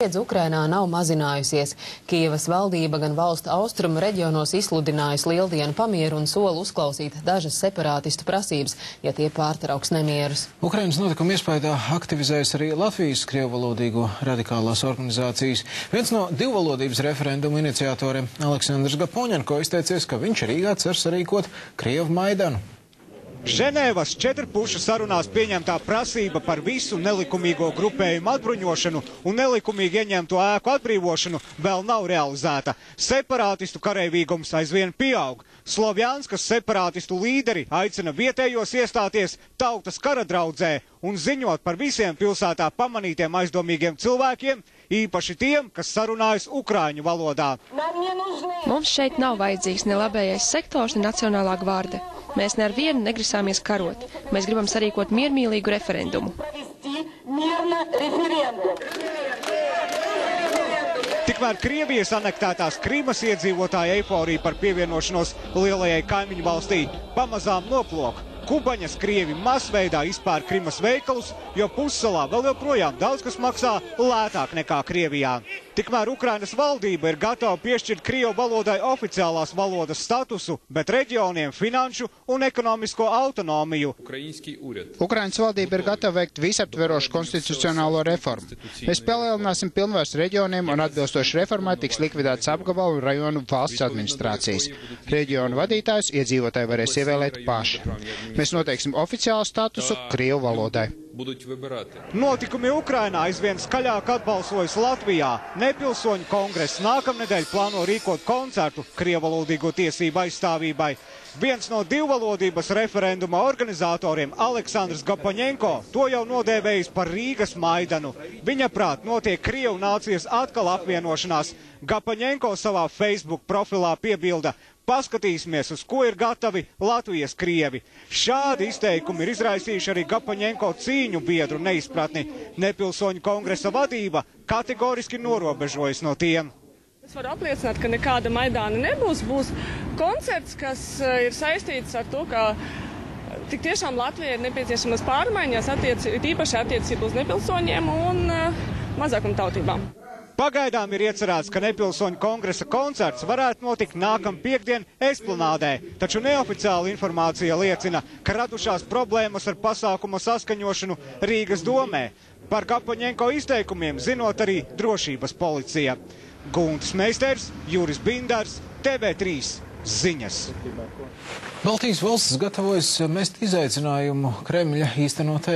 spriedze Ukrainā nav mazinājusies. Kijevas valdība gan valsts austrumu reģionos izsludinājusi lieldienu pamieru un soli uzklausīt dažas separātistu prasības, ja tie pārtrauks nemierus. Ukrainas notikuma iespējā aktivizējas arī Latvijas krievvalodīgo radikālās organizācijas. Viens no divvalodības referenduma iniciatoriem, Aleksandrs Gapoņenko, izteicies, ka viņš Rīgā cer sarīkot Krievu Maidanu. Ženēvas četrpušu sarunās pieņemtā prasība par visu nelikumīgo grupējumu atbruņošanu un nelikumīgi ieņemto ēku atbrīvošanu vēl nav realizēta. Separātistu kareivīgums aizvien pieaug. Slovjanskas separātistu līderi aicina vietējos iestāties tautas kara draudzē un ziņot par visiem pilsētā pamanītiem aizdomīgiem cilvēkiem, īpaši tiem, kas sarunājas ukraiņu valodā. Mums šeit nav vajadzīgs ne labējais sektors, ne Nacionālā gvarde. Mēs ne ar vienu negrasāmies karot. Mēs gribam sarīkot miermīlīgu referendumu. Tikmēr Krievijas anektētās Krimas iedzīvotāja eiforija par pievienošanos lielajai kaimiņu valstī pamazām noplok. Kubaņas Krievi masveidā izpērk Krimas veikalus, jo pussalā vēl joprojām daudz kas maksā lētāk nekā Krievijā. Tikmēr Ukrainas valdība ir gatava piešķirt Krievu valodai oficiālās valodas statusu, bet reģioniem finanšu un ekonomisko autonomiju. Ukrainas valdība ir gatava veikt visaptverošu konstitucionālo reformu. Mēs palielināsim pilnvaras reģioniem un atbilstoši reformai tiks likvidētas apgabalu un rajonu valsts administrācijas. Reģionu vadītājus iedzīvotāji varēs ievēlēt paši. Mēs noteiksim oficiālu statusu Krievu valodai. Notikumi Ukrainā aizvien skaļāk atbalsojas Latvijā. Nepilsoņu kongress nākamnedēļ plāno rīkot koncertu krievalodīgo tiesību aizstāvībai. Viens no divvalodības referenduma organizatoriem, Aleksandrs Gapoņenko, to jau nodēvējis par Rīgas Maidanu. Viņa prāt notiek Krievu nācijas atkal apvienošanās. Gapoņenko savā Facebook profilā piebilda: paskatīsimies, uz ko ir gatavi Latvijas krievi. Šādi izteikumi ir izraisījuši arī Gapoņenko cīņu biedru neizpratni. Nepilsoņu kongresa vadība kategoriski norobežojas no tiem. Es varu apliecināt, ka nekāda Maidāna nebūs. Būs koncerts, kas ir saistīts ar to, ka tik tiešām Latvijai ir nepieciešamas pārmaiņas, tīpaši attiecībā uz nepilsoņiem un mazākumtautībām. Pagaidām ir iecerēts, ka nepilsoņu kongresa koncerts varētu notikt nākamā piekdien Esplanādē, taču neoficiāla informācija liecina, ka radušās problēmas ar pasākuma saskaņošanu Rīgas domē. Par Gapoņenko izteikumiem zinot arī drošības policija. Guntis Meisters, Juris Bindars, TV3 ziņas. Baltijas valstis gatavojas mest izaicinājumu Kremļa īstenotajai